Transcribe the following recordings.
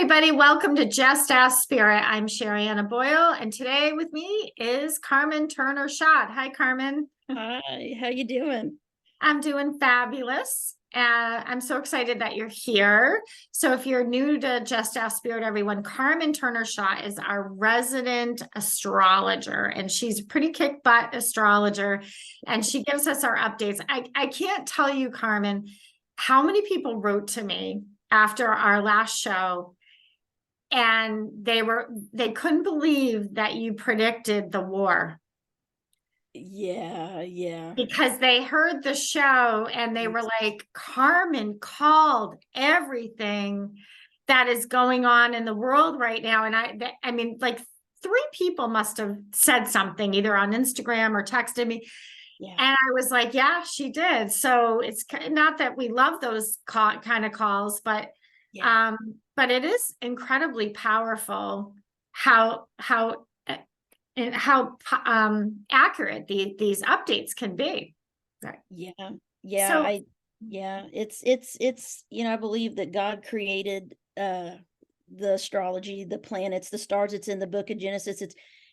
everybody. Welcome to Just Ask Spirit. I'm Sherianna Boyle, and today with me is Carmen Turner-Schott. Hi, Carmen. Hi, how you doing? I'm doing fabulous. I'm so excited that you're here. So if you're new to Just Ask Spirit, everyone, Carmen Turner-Schott is our resident astrologer, and she's a pretty kick-butt astrologer, and she gives us our updates. I can't tell you, Carmen, how many people wrote to me after our last show, and they couldn't believe that you predicted the war. Yeah. Because they heard the show and they were like, Carmen called everything that is going on in the world right now. And I mean, like 3 people must have said something either on Instagram or texted me. Yeah. And I was like, yeah, she did. So it's not that we love those kind of calls, but it is incredibly powerful how accurate these updates can be. Right. So, it's I believe that God created the astrology, the planets, the stars. It's in the book of Genesis.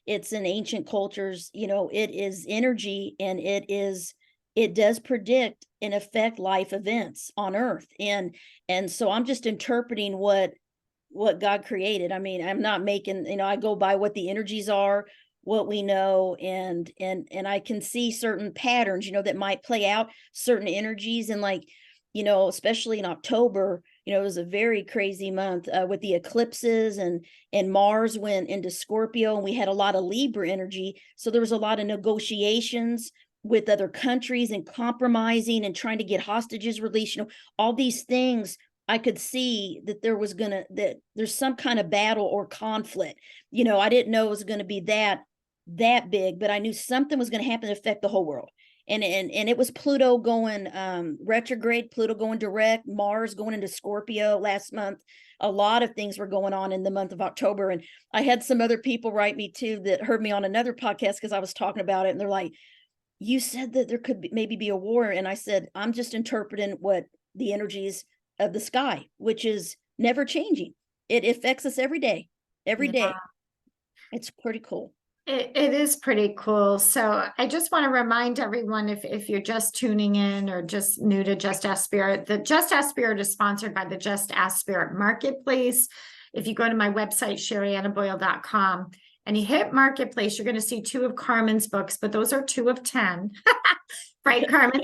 It's in ancient cultures. It is energy, and it does predict and affect life events on Earth. And so I'm just interpreting what God created. I mean, I'm not making, I go by what the energies are, what we know, and I can see certain patterns, that might play out, certain energies. And especially in October, it was a very crazy month with the eclipses, and Mars went into Scorpio, and we had a lot of Libra energy. So there was a lot of negotiations with other countries and compromising and trying to get hostages released, all these things. I could see that that there's some kind of battle or conflict. I didn't know it was going to be that big, but I knew something was going to happen to affect the whole world. And it was Pluto going retrograde, Pluto going direct, Mars going into Scorpio last month. A lot of things were going on in the month of October. And I had some other people write me too that heard me on another podcast because I was talking about it. And they're like, you said that there could maybe be a war. And I said, I'm just interpreting what the energies of the sky, which is never changing. It affects us every day. It's pretty cool. It is pretty cool. So I just want to remind everyone, if you're just tuning in or just new to Just Ask Spirit, the Just Ask Spirit is sponsored by the Just Ask Spirit Marketplace. If you go to my website, sheriannaboyle.com, and you hit Marketplace, you're going to see 2 of Carmen's books, but those are 2 of 10. Right, Carmen?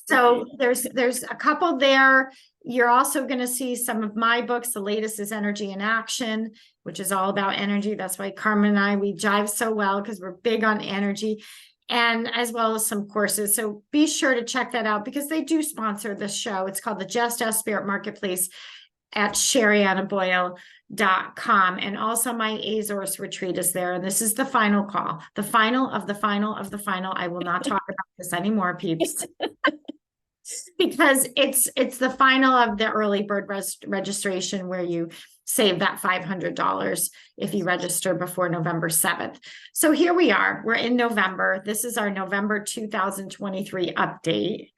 So there's a couple there. You're also going to see some of my books. The latest is Energy in Action, which is all about energy. That's why Carmen and I, we jive so well, because we're big on energy, and as well as some courses. So be sure to check that out, because they do sponsor this show. It's called the Just Ask Spirit Marketplace at sheriannaboyle.com. And also my Azores retreat is there. And this is the final call, the final of the final of the final. I will not talk about this anymore, peeps. Because it's the final of the early bird registration, where you save that $500 if you register before November 7th. So here we are. We're in November. This is our November 2023 update.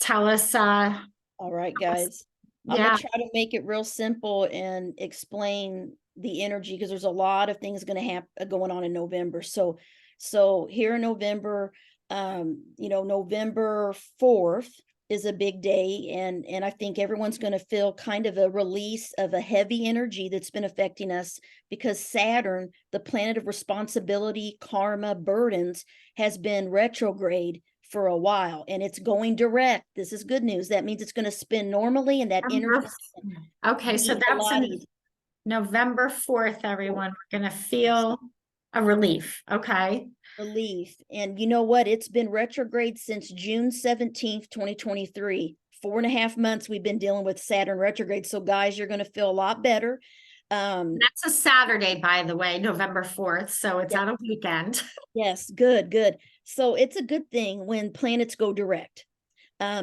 Tell us. All right, guys. I'm going to try to make it real simple and explain the energy, because there's a lot of things going on in November. So here in November, November 4th is a big day, and I think everyone's going to feel kind of a release of a heavy energy that's been affecting us, because Saturn, the planet of responsibility, karma, burdens, has been retrograde for a while, and it's going direct. This is good news. That means it's going to spin normally, and that energy. Okay, so that's November 4th, everyone. We're going to feel a relief. Okay. Relief. And you know what? It's been retrograde since June 17th, 2023. 4.5 months we've been dealing with Saturn retrograde. So guys, you're going to feel a lot better. That's a Saturday, by the way, November 4th. So it's on a weekend. Yes, good. So it's a good thing when planets go direct,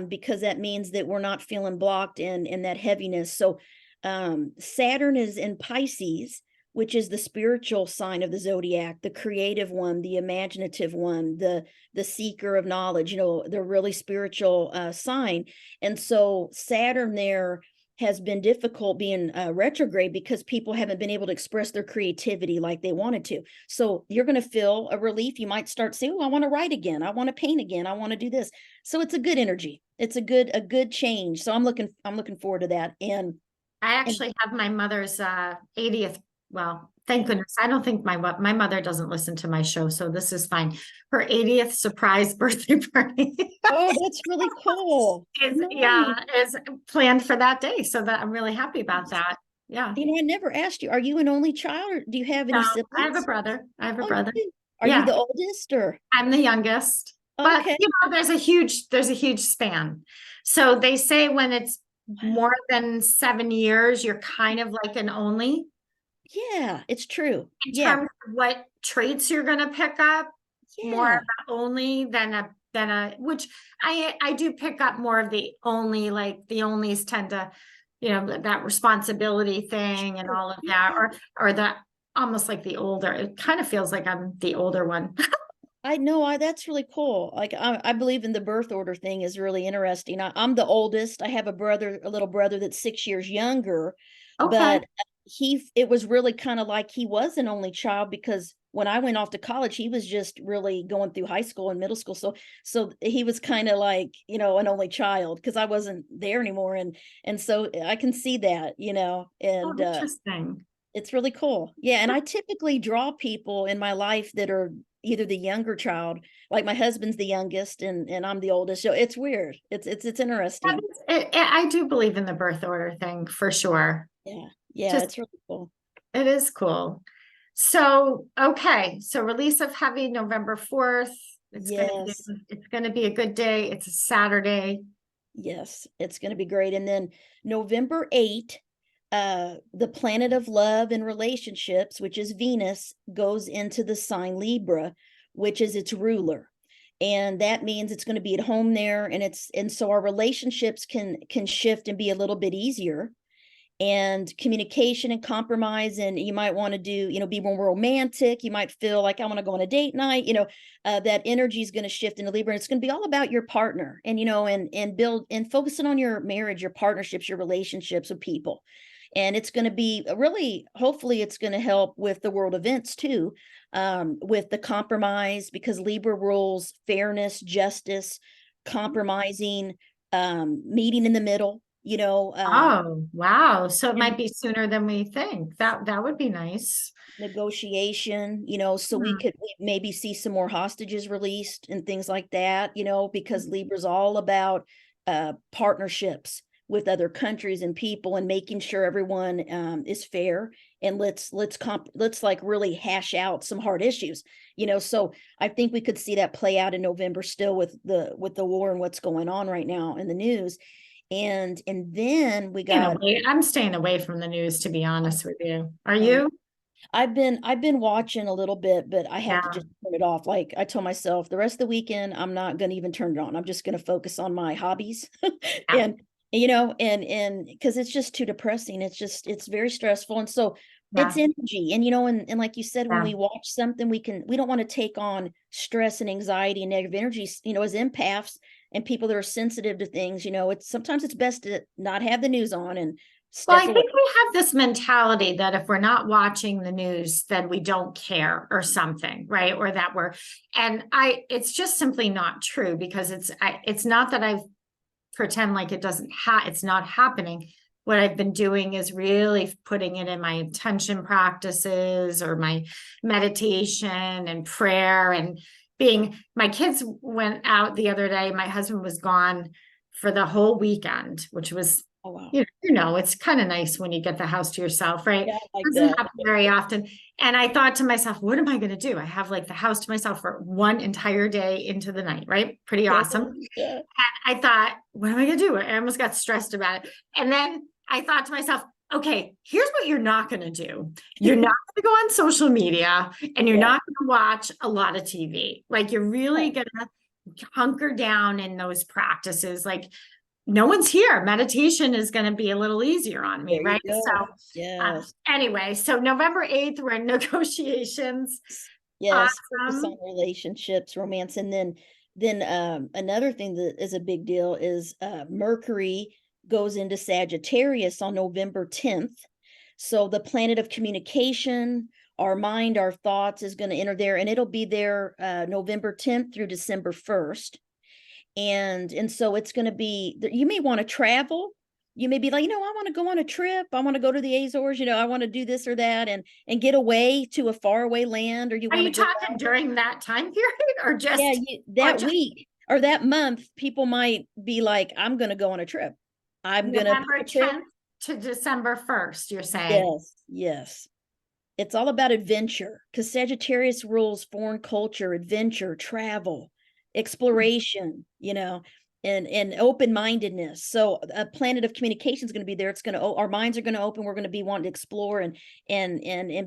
because that means that we're not feeling blocked in that heaviness. So Saturn is in Pisces, which is the spiritual sign of the zodiac, the creative one, the imaginative one, the seeker of knowledge, the really spiritual sign. And so Saturn there has been difficult being retrograde because people haven't been able to express their creativity like they wanted to. So you're going to feel a relief. You might start saying, oh, I want to write again. I want to paint again. I want to do this. So it's a good energy. It's a good change. So I'm looking forward to that. And I actually have my mother's 80th. Well, thank goodness. I don't think my mother doesn't listen to my show, so this is fine. Her 80th surprise birthday party. oh, that's really cool. Is planned for that day. So that I'm really happy about that. Yeah. You know, I never asked you, are you an only child or do you have any No, siblings? I have a brother. I have a Oh, brother. are you Yeah. the oldest or? I'm the youngest. But Okay. there's a huge span. So they say when it's more than 7 years, you're kind of like an only Yeah, it's true. in Yeah. terms of what traits you're going to pick up, more Yeah. of a only than a which I do pick up more of the only, like the onlys tend to, that responsibility thing and all of that, or the almost like the older. It kind of feels like I'm the older one. I know, that's really cool. Like I believe in the birth order thing is really interesting. I'm the oldest. I have a little brother that's 6 years younger, Okay. but it was really kind of like he was an only child because when I went off to college, he was just really going through high school and middle school. So he was kind of like, an only child because I wasn't there anymore. And so I can see that, Oh, and interesting. it's really cool. Yeah. And I typically draw people in my life that are either the younger child, like my husband's the youngest and I'm the oldest. So it's weird. It's interesting. I do believe in the birth order thing for sure. Yeah. Yeah. Just It's really cool. it is cool. So, okay. So release of Heavy November 4th. Yes. It's gonna be a good day. It's a Saturday. Yes. It's going to be great. And then November 8th, the planet of love and relationships, which is Venus, goes into the sign Libra, which is its ruler. And that means it's going to be at home there. And so our relationships can shift and be a little bit easier, and communication and compromise. And you might want to do, be more romantic. You might feel like I want to go on a date night, that energy is going to shift into Libra. And it's going to be all about your partner and, and build and focusing on your marriage, your partnerships, your relationships with people. And it's going to be really, hopefully it's going to help with the world events too, with the compromise, because Libra rules fairness, justice, compromising, meeting in the middle, Oh, wow. So it and might be sooner than we think. That would be nice. negotiation, so we Hmm. could maybe see some more hostages released and things like that, because Libra's all about partnerships with other countries and people and making sure everyone is fair. And let's like really hash out some hard issues, so I think we could see that play out in November still with the war and what's going on right now in the news. And then we got I'm staying away from the news, to be honest with you. Are you? I've been watching a little bit, but I have to Yeah. just turn it off. Like I told myself, the rest of the weekend, I'm not going to even turn it on. I'm just going to focus on my hobbies, Yeah. and and because it's just too depressing. It's very stressful, and so it's Yeah. energy. And and like you said, when Yeah. we watch something, we don't want to take on stress and anxiety and negative energy. As empaths and people that are sensitive to things, sometimes it's best to not have the news on and Well, I step away. think we have this mentality that if we're not watching the news, then we don't care or something, right? Or that it's just simply not true, because it's not that I pretend like it's not happening. What I've been doing is really putting it in my intention practices or my meditation and prayer and my kids went out the other day. My husband was gone for the whole weekend, which was, Oh wow. it's kind of nice when you get the house to yourself, right? Yeah, I like Doesn't that. happen very often. And I thought to myself, what am I going to do? I have like the house to myself for one entire day into the night, right? Pretty awesome. Yeah. I thought, what am I going to do? I almost got stressed about it. And then I thought to myself, okay, here's what you're not going to do. You're not going to go on social media, and you're Yeah. not going to watch a lot of TV. Like you're really going to hunker down in those practices. Like no one's here. Meditation is going to be a little easier on me, There you right? go. So Yes. anyway, so November 8th, we're in negotiations. Yes. Focus Um, on relationships, romance. And then another thing that is a big deal is Mercury goes into Sagittarius on November 10th. So the planet of communication, our mind, our thoughts is going to enter there, and it'll be there November 10th through December 1st. And so it's going to be, you may want to travel. You may be like, I want to go on a trip. I want to go to the Azores. I want to do this or that and get away to a faraway land. Or you Are want you to go talking during that time period or just that week or that month? People might be like, I'm going to go on a trip. I'm going to November 10th to December 1st, you're saying? Yes, yes. It's all about adventure because Sagittarius rules foreign culture, adventure, travel, exploration, and open-mindedness. So a planet of communication is going to be there. It's going to, our minds are going to open. We're going to be wanting to explore and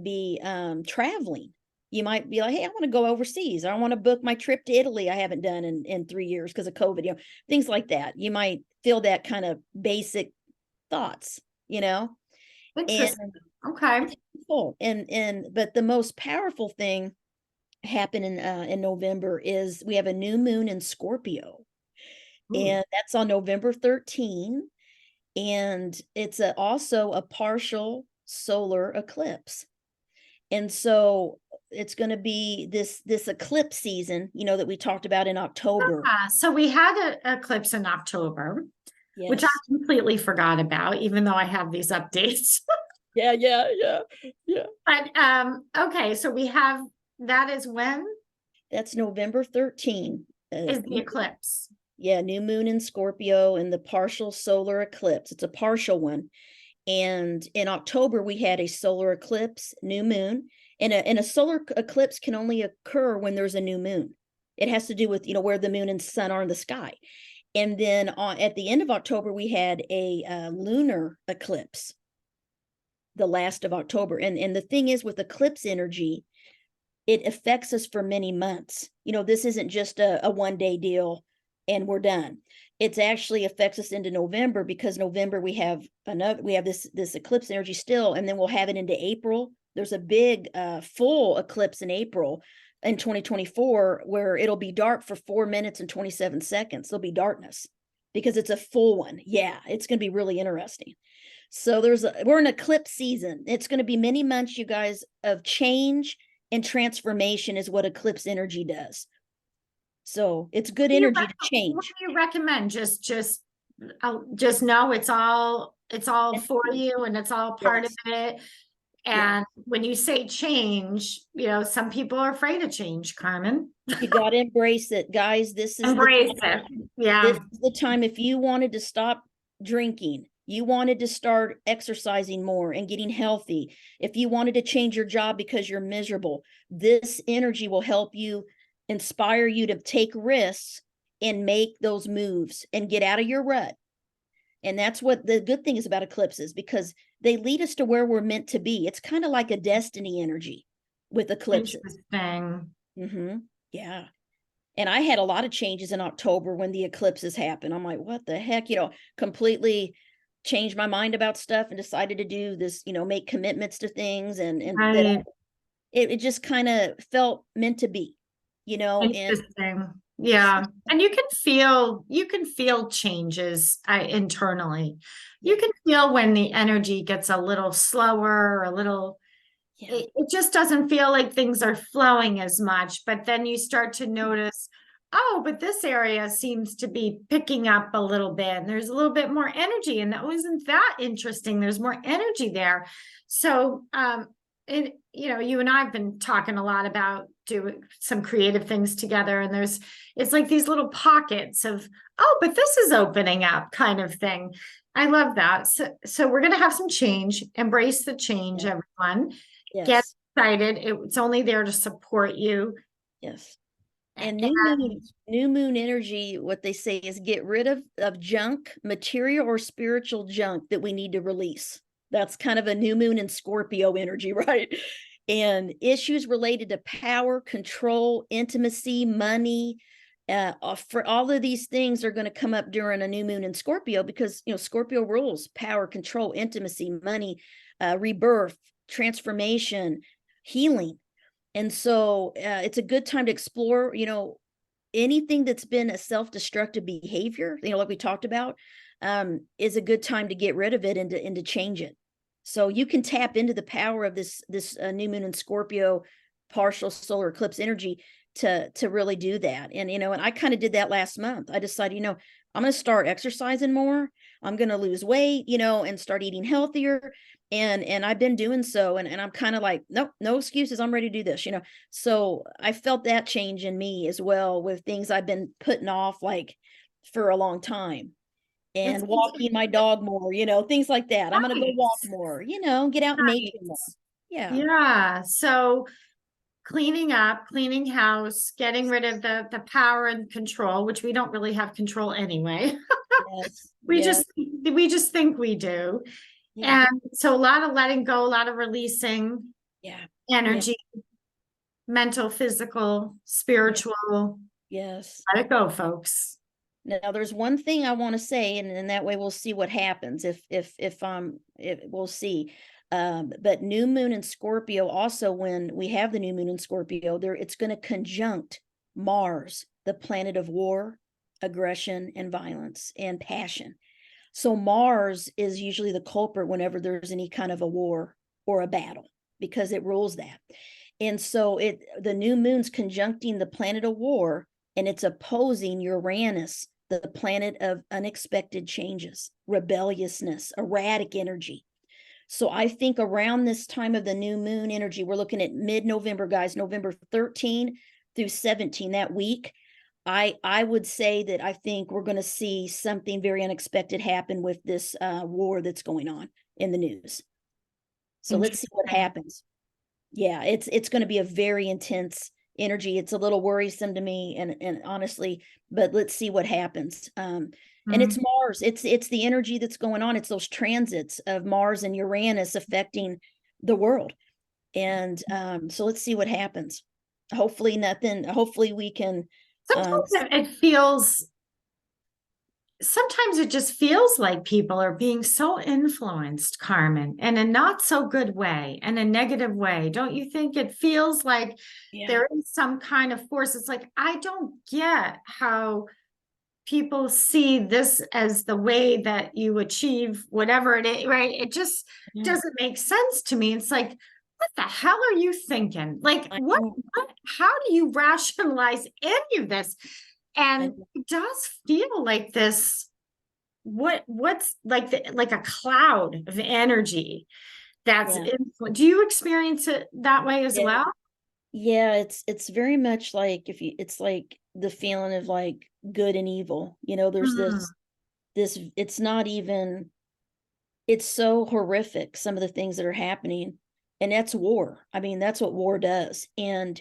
be traveling. You might be like, hey, I want to go overseas. I want to book my trip to Italy I haven't done in 3 years because of COVID, things like that. You might feel that kind of basic thoughts, Interesting. Okay. But the most powerful thing happening in November is we have a new moon in Scorpio. Ooh. And that's on November 13. And it's also a partial solar eclipse. And so it's going to be this eclipse season, that we talked about in October. So we had an eclipse in October, yes. which I completely forgot about, even though I have these updates. Yeah. But okay, so we have, that is when? That's November 13. Is the eclipse. Yeah, new moon in Scorpio and the partial solar eclipse. It's a partial one. And in October, we had a solar eclipse, new moon. And a solar eclipse can only occur when there's a new moon. It has to do with, where the moon and sun are in the sky. And then at the end of October, we had a lunar eclipse, the last of October. And the thing is with eclipse energy, it affects us for many months. This isn't just a one-day deal and we're done. It actually affects us into November because November we have this eclipse energy still, and then we'll have it into April. There's a big full eclipse in April in 2024 where it'll be dark for 4 minutes and 27 seconds. There'll be darkness because it's a full one. Yeah, it's going to be really interesting. So we're in eclipse season. It's going to be many months, you guys, of change and transformation is what eclipse energy does. So it's good energy to change. What do you recommend? Just know it's all for you and it's all part of it. And when you say change, some people are afraid of change, Carmen. You got to embrace it, guys. This is embrace it. Yeah. This is the time. If you wanted to stop drinking, you wanted to start exercising more and getting healthy, if you wanted to change your job because you're miserable, this energy will help you, inspire you to take risks and make those moves and get out of your rut. And that's what the good thing is about eclipses, because they lead us to where we're meant to be. It's kind of like a destiny energy with eclipses. Interesting. Mm-hmm. Yeah. And I had a lot of changes in October when the eclipses happened. I'm like, what the heck? completely changed my mind about stuff and decided to do this, make commitments to things. And right. It just kind of felt meant to be, Interesting. Yeah. And you can feel changes internally. You can feel when the energy gets a little slower, a little, it just doesn't feel like things are flowing as much. But then you start to notice, oh, but this area seems to be picking up a little bit. And there's a little bit more energy. And that wasn't that interesting. There's more energy there. So, you and I have been talking a lot about doing some creative things together. And it's like these little pockets of, oh, but this is opening up kind of thing. I love that. So we're going to have some change, embrace the change, everyone. Yes. Get excited. It's only there to support you. Yes. And new moon energy, what they say is get rid of junk, material or spiritual junk that we need to release. That's kind of a new moon in Scorpio energy, right? And issues related to power, control, intimacy, money, for all of these things are going to come up during a new moon in Scorpio because, Scorpio rules power, control, intimacy, money, rebirth, transformation, healing. And so it's a good time to explore, anything that's been a self-destructive behavior, like we talked about, is a good time to get rid of it and to change it. So you can tap into the power of this new moon in Scorpio, partial solar eclipse energy to really do that. And and I kind of did that last month. I decided, I'm going to start exercising more. I'm going to lose weight, and start eating healthier. And I've been doing so. And I'm kind of like, nope, no excuses. I'm ready to do this, So I felt that change in me as well with things I've been putting off like for a long time. And walking my dog more, things like that. I'm going to go walk more, get out in nature more. Yeah. Yeah. So cleaning up, cleaning house, getting rid of the power and control, which we don't really have control anyway. Yes. we just think we do. Yeah. And so a lot of letting go, a lot of releasing energy, mental, physical, spiritual. Yes. Let it go, folks. Now there's one thing I want to say, and that way we'll see what happens if we'll see. But new moon in Scorpio, also when we have the new moon in Scorpio, it's going to conjunct Mars, the planet of war, aggression, and violence and passion. So Mars is usually the culprit whenever there's any kind of a war or a battle, because it rules that. And so the new moon's conjuncting the planet of war, and it's opposing Uranus, the planet of unexpected changes, rebelliousness, erratic energy. So I think around this time of the new moon energy, we're looking at mid-November, guys, November 13 through 17, that week. I would say that I think we're going to see something very unexpected happen with this war that's going on in the news. So let's see what happens. Yeah, it's going to be a very intense energy. It's a little worrisome to me, and honestly, but let's see what happens. And it's Mars. It's the energy that's going on. It's those transits of Mars and Uranus affecting the world. And so let's see what happens. Hopefully nothing. Hopefully we can. Sometimes it just feels like people are being so influenced, Carmen, in a not so good way, in a negative way. Don't you think it feels like there is some kind of force? It's like, I don't get how people see this as the way that you achieve whatever it is, right? It just doesn't make sense to me. It's like, what the hell are you thinking? Like, how do you rationalize any of this? And it does feel like this, what's like like a cloud of energy that's do you experience it that way as well? Yeah, it's very much like it's like the feeling of like good and evil. There's this it's not even, it's so horrific, some of the things that are happening, and that's war. I mean, that's what war does. And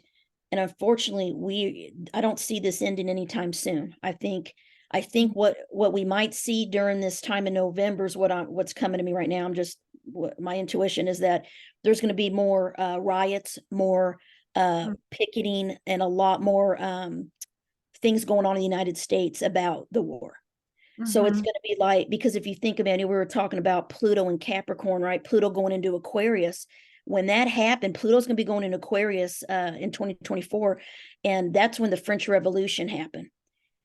unfortunately, I don't see this ending anytime soon. I think what we might see during this time in November is what's coming to me right now. My intuition is that there's going to be more riots, more picketing, and a lot more things going on in the United States about the war. So it's going to be like, because if you think about it, we were talking about Pluto and Capricorn, right? Pluto going into Aquarius. When that happened, Pluto's going to be going into Aquarius in 2024. And that's when the French Revolution happened.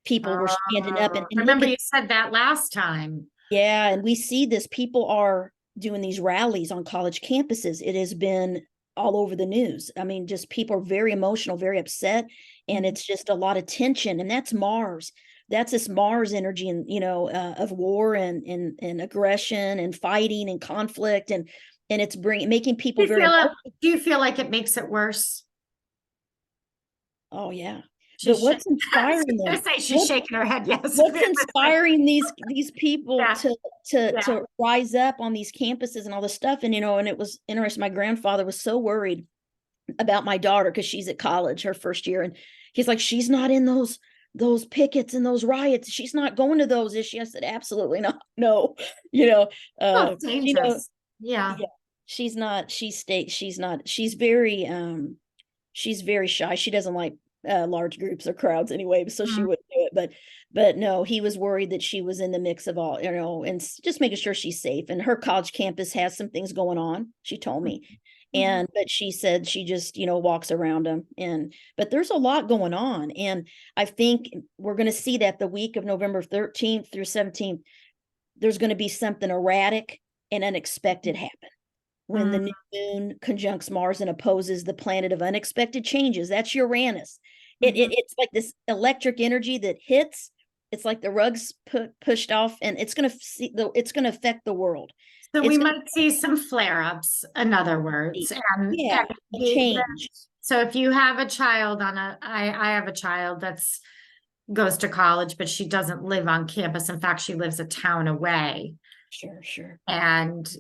People were standing up. And remember you said that last time. Yeah. And we see this. People are doing these rallies on college campuses. It has been all over the news. I mean, just people are very emotional, very upset. And it's just a lot of tension. And that's Mars. That's this Mars energy, and of war and aggression and fighting and conflict, and it's making people very. Do you feel like it makes it worse? Oh yeah, but what's inspiring them? She's shaking her head. Yes. What's inspiring these people to rise up on these campuses and all this stuff? And and it was interesting. My grandfather was so worried about my daughter because she's at college, her first year, and he's like, she's not in those pickets and those riots. She's not going to those, is she? I said, absolutely not. No, dangerous. Yeah. She's not, she's not, she's very shy. She doesn't like large groups or crowds anyway, so she wouldn't do it. But no, he was worried that she was in the mix of all, and just making sure she's safe. And her college campus has some things going on, she told me. But she said she just, walks around them. But there's a lot going on. And I think we're going to see that the week of November 13th through 17th, there's going to be something erratic and unexpected happen. When the Mm. new moon conjuncts Mars and opposes the planet of unexpected changes, that's Uranus. It's like this electric energy that hits. It's like the rug's pushed off, and it's going to affect the world. So It's we gonna might see some flare-ups, in other words. yeah, a change. So if you have a child I have a child that's goes to college, but she doesn't live on campus. In fact, she lives a town away Sure. and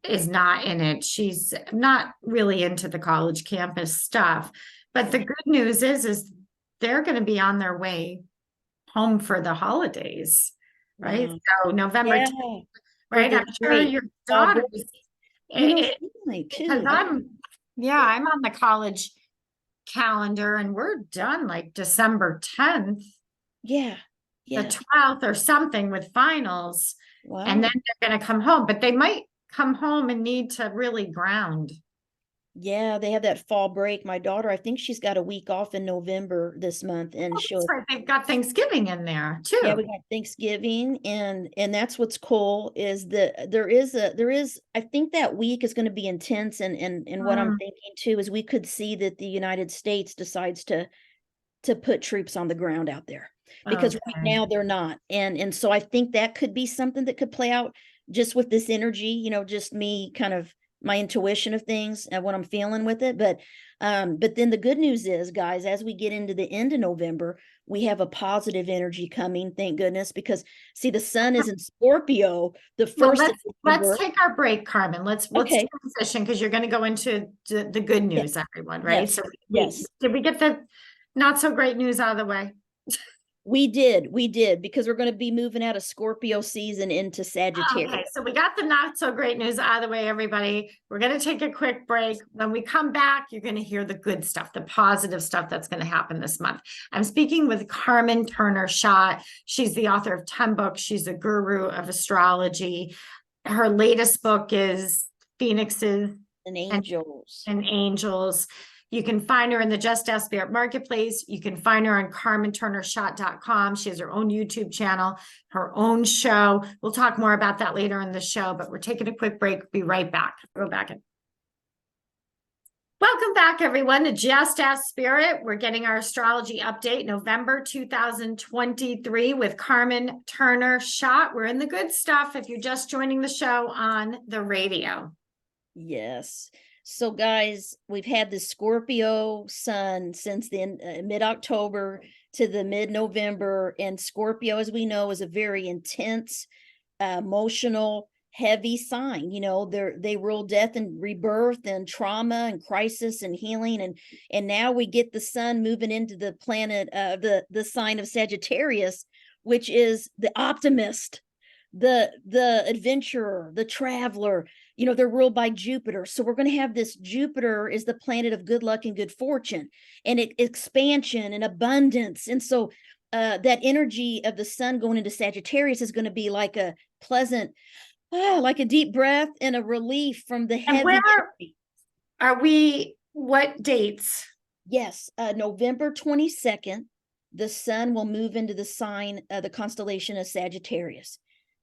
is not in it. She's not really into the college campus stuff. But the good news is they're going to be on their way home for the holidays, right? Wow. So November, Yeah, right? I'm sure your daughter, family because too. I'm on the college calendar and we're done like December 10th, Yeah. the 12th or something with finals. Wow. And then they're going to come home, but they might come home and need to really ground. Yeah, they have that fall break. My daughter, I think she's got a week off in November this month, and That's right. They've got Thanksgiving in there too. Yeah, we got Thanksgiving, and that's what's cool is that there is I think that week is going to be intense, and what I'm thinking too is we could see that the United States decides to put troops on the ground out there, because right now they're not, and so I think that could be something that could play out just with this energy, just me kind of my intuition of things and what I'm feeling with it. But then the good news is, guys, as we get into the end of November, we have a positive energy coming, thank goodness, because see, the sun is in Scorpio the first. Let's take our break, Carmen. Let's transition, because you're going to go into the good news, everyone, right? Yes. So did we get the not so great news out of the way? We did, because we're going to be moving out of Scorpio season into Sagittarius. Okay, so we got the not so great news out of the way, everybody. We're going to take a quick break. When we come back, you're going to hear the good stuff, the positive stuff that's going to happen this month. I'm speaking with Carmen Turner-Schott. She's the author of 10 books. She's a guru of astrology. Her latest book is Phoenixes and Angels. And Angels. You can find her in the Just Ask Spirit Marketplace. You can find her on CarmenTurnerSchott.com. She has her own YouTube channel, her own show. We'll talk more about that later in the show, but we're taking a quick break. Be right back. Go back in. Welcome back, everyone, to Just Ask Spirit. We're getting our astrology update, November 2023, with Carmen Turner-Schott. We're in the good stuff if you're just joining the show on the radio. Yes. So guys, we've had the Scorpio sun since then, mid-October to the mid-November, and Scorpio, as we know, is a very intense, emotional, heavy sign. They rule death and rebirth and trauma and crisis and healing, and now we get the sun moving into the planet, the sign of Sagittarius, which is the optimist, the adventurer, the traveler. They're ruled by Jupiter. So we're going to have this Jupiter is the planet of good luck and good fortune and expansion and abundance. And so that energy of the sun going into Sagittarius is going to be like a pleasant, like a deep breath and a relief from the heavy. And where are we? What dates? Yes, November 22nd, the sun will move into the sign of the constellation of Sagittarius.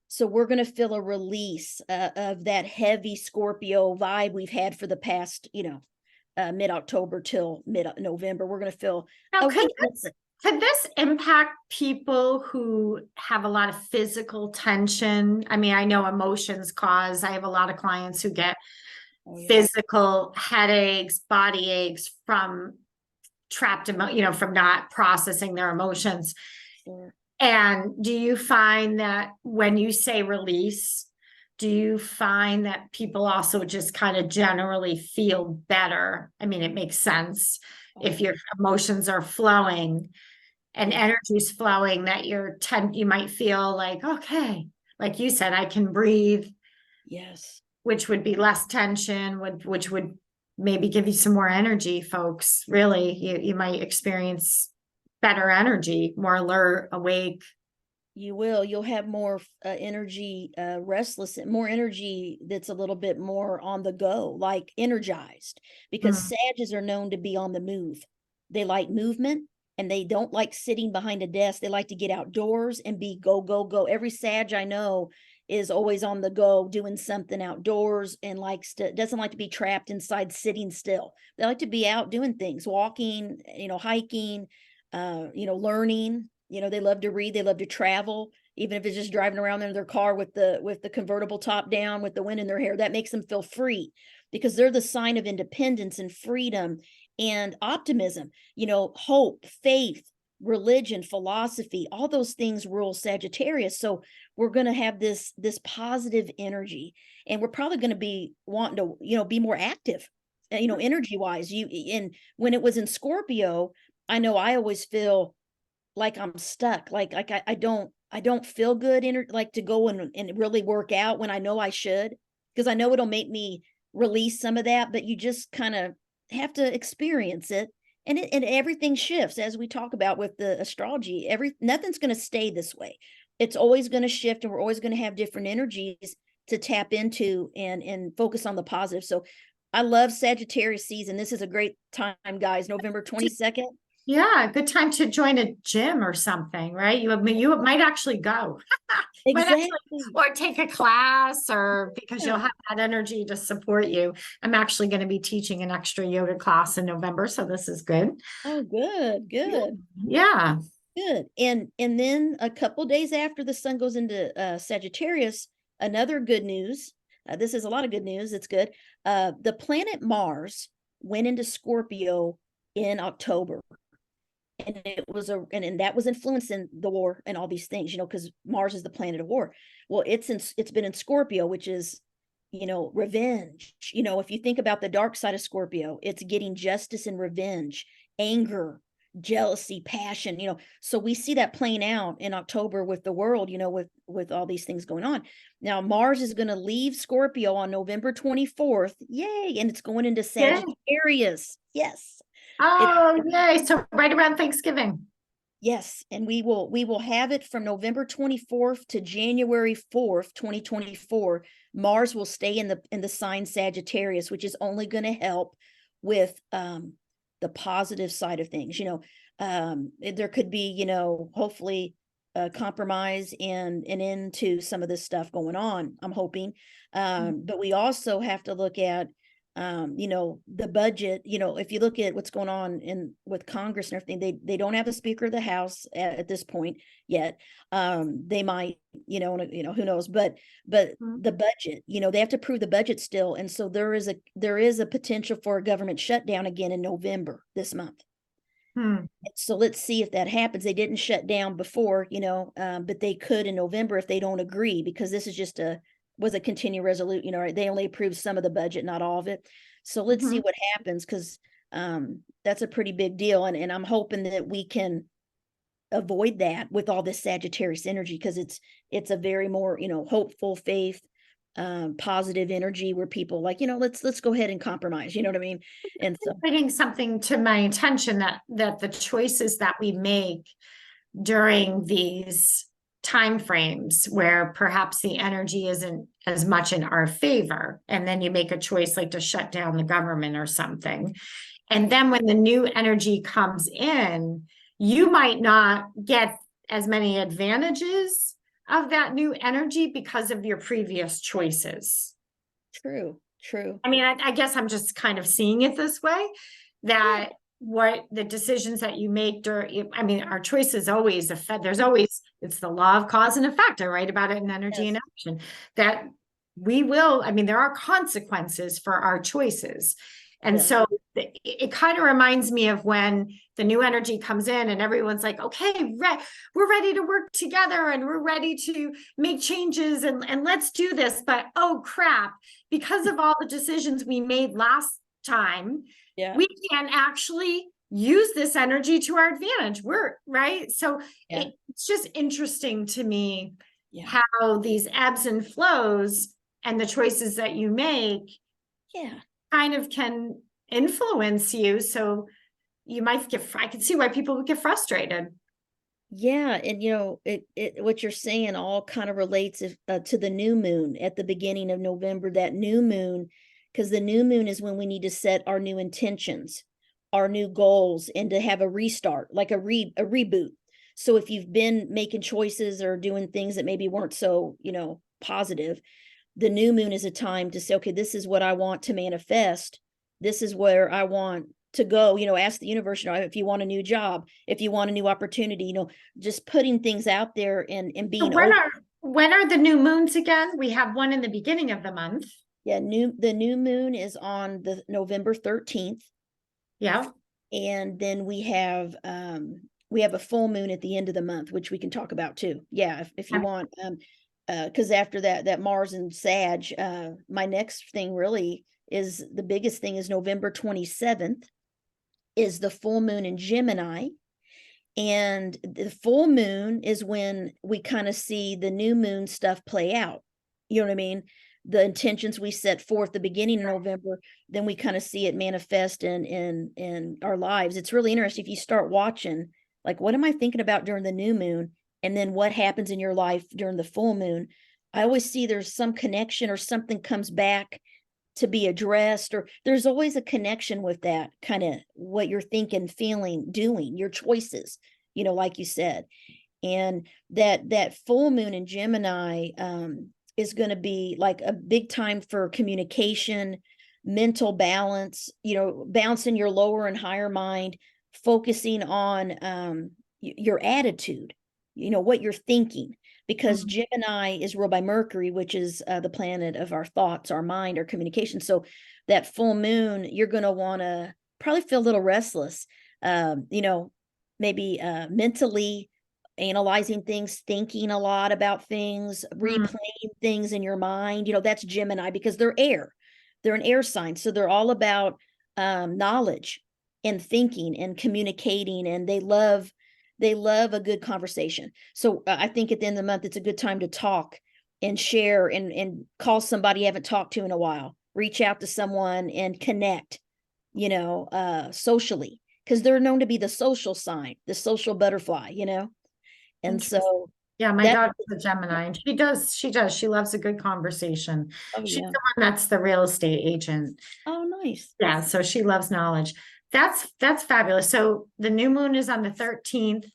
So we're going to feel a release of that heavy Scorpio vibe we've had for the past, mid-October till mid-November. We're going to feel. Now, could this impact people who have a lot of physical tension? I mean, I know emotions cause. I have a lot of clients who get physical headaches, body aches from trapped, from not processing their emotions. Sure. And do you find that when you say release, do you find that people also just kind of generally feel better? I mean, it makes sense if your emotions are flowing and energy is flowing, that you might feel like, okay, like you said, I can breathe. Yes. Which would be less tension, which would maybe give you some more energy, folks. Really, you might experience better energy, more alert, awake. You'll have more energy, restless, more energy that's a little bit more on the go, like energized, because Sagittarius are known to be on the move. They like movement and they don't like sitting behind a desk. They like to get outdoors and be go, go, go. Every Sag I know is always on the go doing something outdoors and likes to doesn't like to be trapped inside sitting still. They like to be out doing things, walking, hiking, learning. They love to read, they love to travel, even if it's just driving around in their car with the convertible top down with the wind in their hair. That makes them feel free, because they're the sign of independence and freedom and optimism, hope, faith, religion, philosophy, all those things rule Sagittarius. So we're going to have this positive energy, and we're probably going to be wanting to, be more active, energy wise. And when it was in Scorpio, I know I always feel like I'm stuck. Like I don't feel good like to go and really work out when I know I should, because I know it'll make me release some of that, but you just kind of have to experience it. And everything shifts, as we talk about with the astrology. Nothing's going to stay this way. It's always going to shift, and we're always going to have different energies to tap into and focus on the positive. So I love Sagittarius season. This is a great time, guys. November 22nd. Yeah, good time to join a gym or something, right? You might actually go. Exactly. Or take a class, or because you'll have that energy to support you. I'm actually going to be teaching an extra yoga class in November, so this is good. Oh, good. Yeah. Good. And then a couple days after the sun goes into Sagittarius, another good news. This is a lot of good news. It's good. The planet Mars went into Scorpio in October. And it was and that was influencing the war and all these things, because Mars is the planet of war. Well, it's been in Scorpio, which is, revenge. If you think about the dark side of Scorpio, it's getting justice and revenge, anger, jealousy, passion, so we see that playing out in October with the world, with all these things going on. Now Mars is going to leave Scorpio on November 24th. Yay. And it's going into Sagittarius. Yes. Oh, yay. So right around Thanksgiving. Yes. And we will have it from November 24th to January 4th, 2024. Mars will stay in the sign Sagittarius, which is only going to help with the positive side of things. There could be, hopefully a compromise and into some of this stuff going on, I'm hoping. But we also have to look at the budget. If you look at what's going on with Congress and everything, they don't have a Speaker of the House at this point yet. They might, who knows, but the budget, they have to approve the budget still. And so there is a potential for a government shutdown again in November this month. So let's see if that happens. They didn't shut down before, but they could in November if they don't agree, because this is just was a continuing resolution, they only approved some of the budget, not all of it. So let's see what happens, because that's a pretty big deal. And I'm hoping that we can avoid that with all this Sagittarius energy, because it's a very more, hopeful, faith, positive energy where people like, let's go ahead and compromise, you know what I mean? And so bringing something to my attention that the choices that we make during these time frames where perhaps the energy isn't as much in our favor, and then you make a choice like to shut down the government or something, and then when the new energy comes in, you might not get as many advantages of that new energy because of your previous choices. True. I mean, I guess I'm just kind of seeing it this way, that what the decisions that you make our choices always affect. It's the law of cause and effect. I write about it in Energy and Action, that there are consequences for our choices. And so it kind of reminds me of when the new energy comes in and everyone's like, okay, we're ready to work together and we're ready to make changes and let's do this. But oh crap, because of all the decisions we made last time, we can't actually use this energy to our advantage. So it's just interesting to me how these ebbs and flows and the choices that you make kind of can influence you. So you might I can see why people would get frustrated. Yeah. And what you're saying all kind of relates to the new moon at the beginning of November, that new moon, because the new moon is when we need to set our new intentions, our new goals, and to have a restart, like a reboot. So if you've been making choices or doing things that maybe weren't so, positive. The new moon is a time to say, okay, this is what I want to manifest. This is where I want to go, ask the universe, if you want a new job, if you want a new opportunity, just putting things out there and So being open. when are the new moons again? We have one in the beginning of the month. Yeah, the new moon is on the November 13th. Yeah. And then we have a full moon at the end of the month, which we can talk about too. Yeah, if you want. Because after that Mars and Sag, my next thing really is the biggest thing is November 27th is the full moon in Gemini. And the full moon is when we kind of see the new moon stuff play out. You know what I mean? The intentions we set forth the beginning of November, then we kind of see it manifest in our lives. It's really interesting if you start watching, like, what am I thinking about during the new moon? And then what happens in your life during the full moon? I always see there's some connection or something comes back to be addressed, or there's always a connection with that kind of what you're thinking, feeling, doing, your choices, like you said. And that full moon in Gemini is going to be like a big time for communication, mental balance, balancing your lower and higher mind, focusing on your attitude, what you're thinking, because Gemini is ruled by Mercury, which is the planet of our thoughts, our mind, our communication. So that full moon, you're going to want to probably feel a little restless, maybe mentally analyzing things, thinking a lot about things, replaying things in your mind. That's Gemini because they're air. They're an air sign. So they're all about knowledge and thinking and communicating, and they love a good conversation. So I think at the end of the month, it's a good time to talk and share and call somebody you haven't talked to in a while, reach out to someone and connect, socially, because they're known to be the social sign, the social butterfly, And so yeah, my daughter's a Gemini, and she loves a good conversation. She's the one that's the real estate agent. Oh, nice. Yeah, so she loves knowledge. That's fabulous. So the new moon is on the 13th.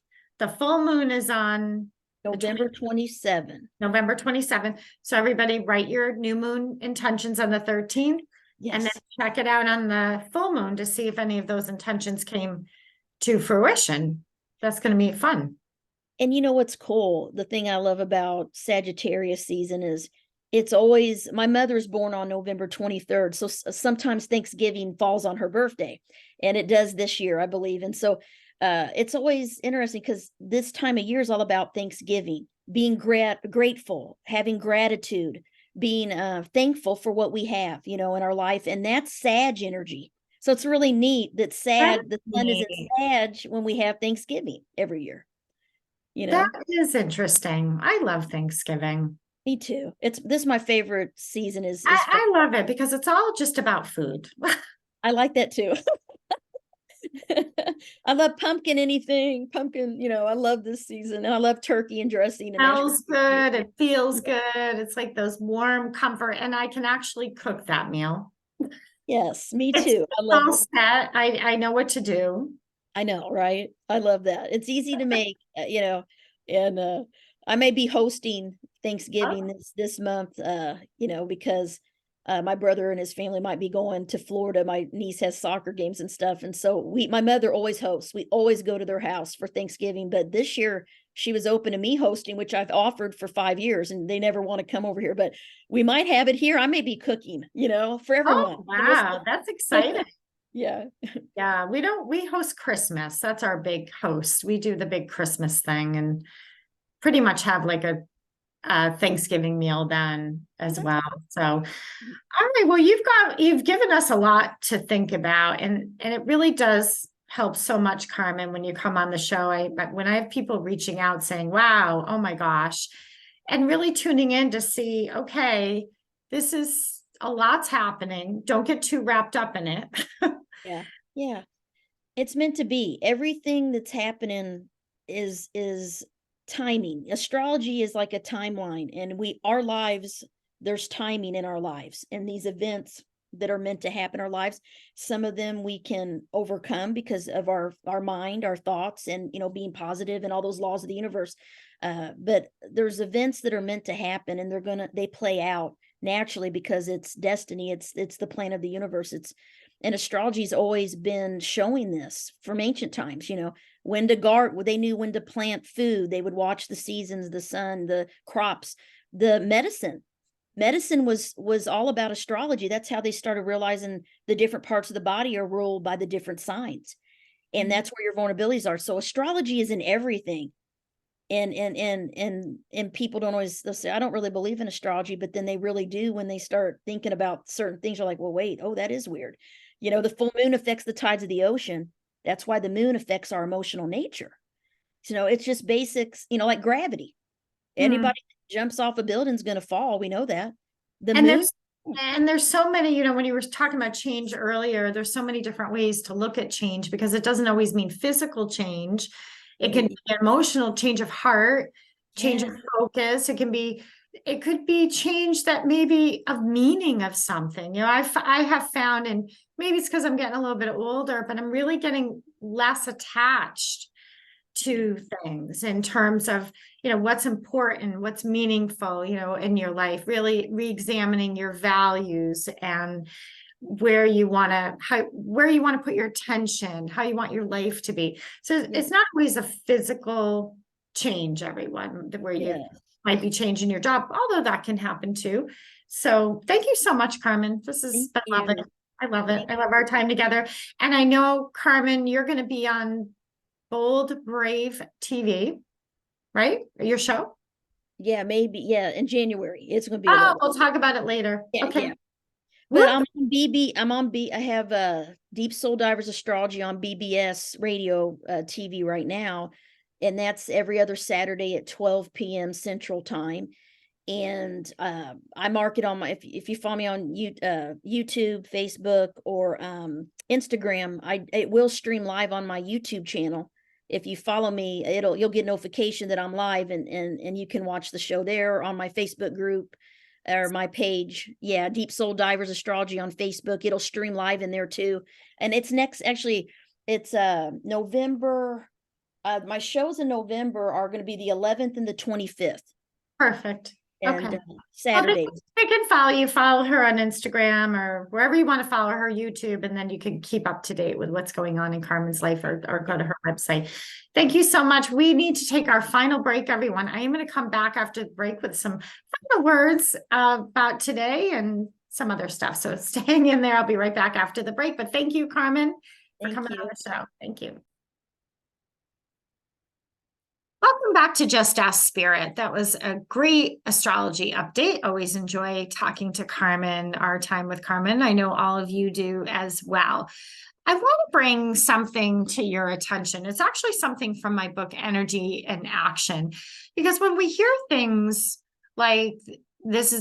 The full moon is on November 27th. November 27th. So everybody write your new moon intentions on the 13th. Yes. And then check it out on the full moon to see if any of those intentions came to fruition. That's going to be fun. And what's cool? The thing I love about Sagittarius season is it's always, my mother's born on November 23rd. So sometimes Thanksgiving falls on her birthday, and it does this year, I believe. And so it's always interesting because this time of year is all about Thanksgiving, being grateful, having gratitude, being thankful for what we have, in our life. And that's Sag energy. So it's really neat that the sun is in Sag when we have Thanksgiving every year. That is interesting. I love Thanksgiving. Me too. This is my favorite season. I love it because it's all just about food. I like that too. I love pumpkin, I love this season. And I love turkey and dressing. It smells good. It feels good. It's like those warm comfort. And I can actually cook that meal. Yes, me too. I love all set. I know what to do. I know, right? I love that. It's easy to make, and I may be hosting Thanksgiving this month, because my brother and his family might be going to Florida. My niece has soccer games and stuff. And so my mother always hosts. We always go to their house for Thanksgiving. But this year she was open to me hosting, which I've offered for 5 years, and they never want to come over here. But we might have it here. I may be cooking, for everyone. Oh, wow. That's exciting. Yeah. Yeah. We host Christmas. That's our big host. We do the big Christmas thing and pretty much have like a Thanksgiving meal then as well. So, all right. Well, you've given us a lot to think about, and it really does help so much, Carmen, when you come on the show. When I have people reaching out saying, wow, oh my gosh, and really tuning in to see, okay, this is a lot's happening. Don't get too wrapped up in it. Yeah. Yeah. It's meant to be. Everything that's happening is timing. Astrology is like a timeline, and our lives, there's timing in our lives, and these events that are meant to happen in our lives. Some of them we can overcome because of our mind, our thoughts, and, you know, being positive and all those laws of the universe. But there's events that are meant to happen, and they play out naturally because it's destiny. It's the plan of the universe. And astrology's always been showing this from ancient times, you know, when to guard, they knew when to plant food. They would watch the seasons, the sun, the crops, the medicine was all about astrology. That's how they started realizing the different parts of the body are ruled by the different signs, and that's where your vulnerabilities are. So astrology is in everything. And people don't always, they'll say, I don't really believe in astrology, but then they really do when they start thinking about certain things. You're like, well, wait, oh, that is weird. You know, the full moon affects the tides of the ocean. That's why the moon affects our emotional nature. You know, it's just basics, you know, like gravity. Anybody that jumps off a building is going to fall. We know that. The moon. There's so many, you know, when you were talking about change earlier, there's so many different ways to look at change, because it doesn't always mean physical change. It can be an emotional change of heart, change of focus. It could be change that maybe of meaning of something. You know, I have found, and maybe it's because I'm getting a little bit older, but I'm really getting less attached to things in terms of, you know, what's important, what's meaningful, you know, in your life, really re-examining your values and where you want to put your attention, how you want your life to be. So it's not always a physical change, everyone, where you might be changing your job, although that can happen too. So thank you so much, Carmen. This has been lovely. I love it. I love our time together. And I know, Carmen, you're going to be on Bold Brave TV, right? Your show? Yeah, maybe. Yeah, in January. It's going to be. Oh, we'll talk about it later. Yeah, okay. Yeah. But I'm on BB. I have Deep Soul Divers Astrology on BBS radio TV right now, and that's every other Saturday at 12 p.m. Central Time. And I mark it on my, if you follow me on YouTube, Facebook, or Instagram, it will stream live on my YouTube channel. If you follow me, you'll get notification that I'm live, and you can watch the show there, on my Facebook group or my page. Yeah, Deep Soul Divers Astrology on Facebook. It'll stream live in there too. And it's it's November. My shows in November are going to be the 11th and the 25th. Perfect. And okay. Saturday. Well, they can follow her on Instagram or wherever you want to follow her, YouTube, and then you can keep up to date with what's going on in Carmen's life, or go to her website. Thank you so much. We need to take our final break, everyone. I am going to come back after the break with some final words about today and some other stuff. So staying in there. I'll be right back after the break. But thank you, Carmen, for coming on the show. Thank you. Welcome back to Just Ask Spirit. That was a great astrology update. Always enjoy talking to Carmen, our time with Carmen. I know all of you do as well. I want to bring something to your attention. It's actually something from my book, Energy and Action, because when we hear things like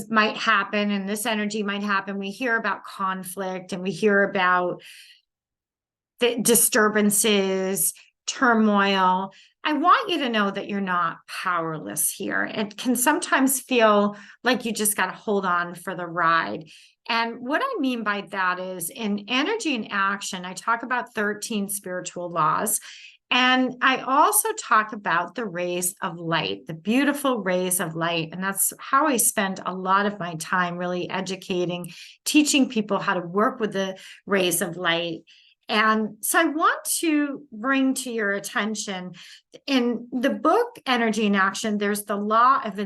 might happen and this energy might happen, we hear about conflict and we hear about the disturbances, turmoil. I want you to know that you're not powerless here. It can sometimes feel like you just got to hold on for the ride. And what I mean by that is, in Energy and Action, I talk about 13 spiritual laws. And I also talk about the rays of light, the beautiful rays of light. And that's how I spend a lot of my time, really educating, teaching people how to work with the rays of light. And so I want to bring to your attention, in the book, Energy and Action, there's the law of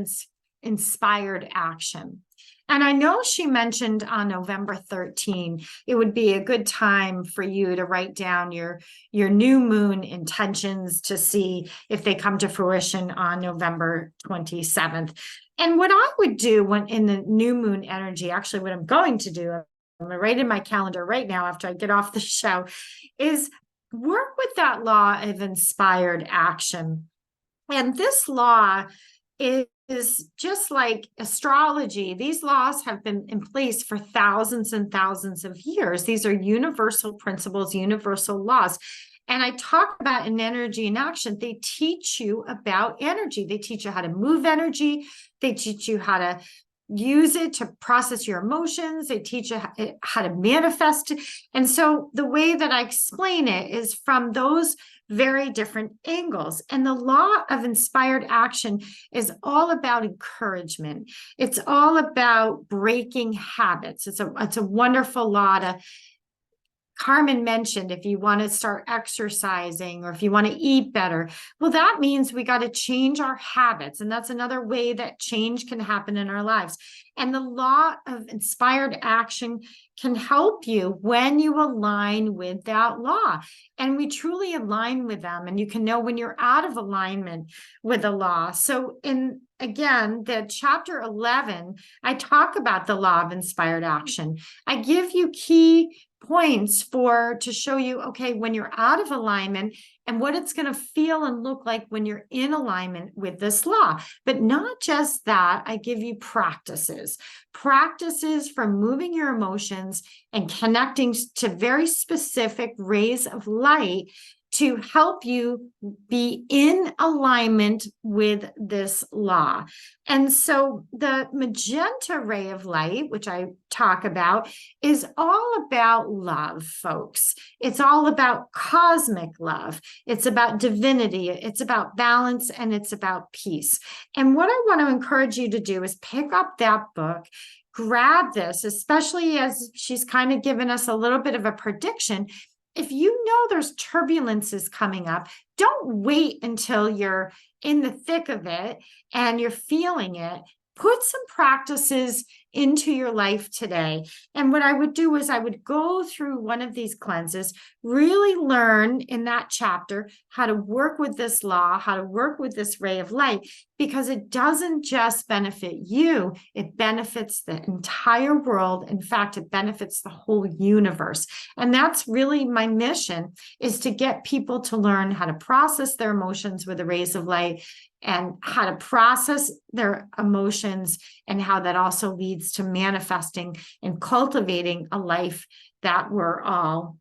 inspired action. And I know she mentioned on November 13, it would be a good time for you to write down your new moon intentions to see if they come to fruition on November 27th. And what I would do when in the new moon energy, actually what I'm going to do, I'm going to write in my calendar right now after I get off the show, is work with that law of inspired action. And this law is just like astrology. These laws have been in place for thousands and thousands of years. These are universal principles, universal laws. And I talk about in Energy and Action, they teach you about energy. They teach you how to move energy. They teach you how to use it to process your emotions. They teach you how to manifest. And so the way that I explain it is from those very different angles. And the law of inspired action is all about encouragement. It's all about breaking habits. It's a wonderful law to Carmen mentioned if you want to start exercising or if you want to eat better, well, that means we got to change our habits. And that's another way that change can happen in our lives. And the law of inspired action can help you when you align with that law. And we truly align with them. And you can know when you're out of alignment with the law. So again, the chapter 11, I talk about the law of inspired action. I give you key points to show you, okay, when you're out of alignment and what it's going to feel and look like when you're in alignment with this law. But not just that, I give you practices for moving your emotions and connecting to very specific rays of light to help you be in alignment with this law. And so the magenta ray of light, which I talk about, is all about love, folks. It's all about cosmic love. It's about divinity. It's about balance, and it's about peace. And what I want to encourage you to do is pick up that book, grab this, especially as she's kind of given us a little bit of a prediction. If you know there's turbulences coming up, don't wait until you're in the thick of it and you're feeling it. Put some practices into your life today. And what I would do is I would go through one of these cleanses, really learn in that chapter how to work with this law, how to work with this ray of light, because it doesn't just benefit you, it benefits the entire world. In fact, it benefits the whole universe. And that's really my mission, is to get people to learn how to process their emotions with the rays of light, and how to process their emotions, and how that also leads to manifesting and cultivating a life that we all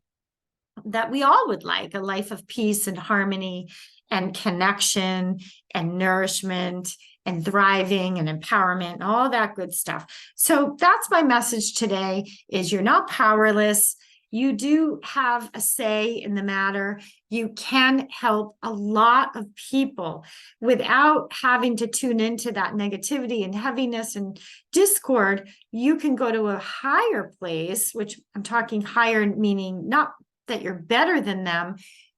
would like, a life of peace and harmony and connection and nourishment and thriving and empowerment and all that good stuff. So that's my message today, is you're not powerless. You do have a say in the matter. You can help a lot of people without having to tune into that negativity and heaviness and discord. You can go to a higher place, which I'm talking higher, meaning not that you're better than them,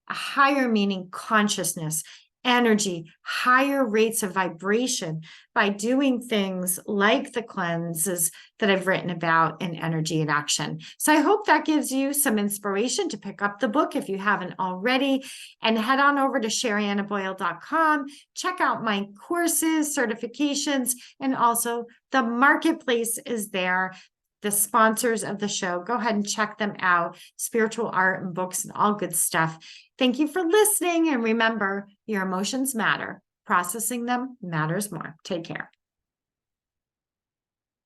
a higher meaning consciousness, energy, higher rates of vibration, by doing things like the cleanses that I've written about in Energy in Action. So I hope that gives you some inspiration to pick up the book if you haven't already, and head on over to SheriannaBoyle.com. Check out my courses, certifications, and also the marketplace is there. The sponsors of the show, go ahead and check them out. Spiritual art and books and all good stuff. Thank you for listening. And remember, your emotions matter. Processing them matters more. Take care.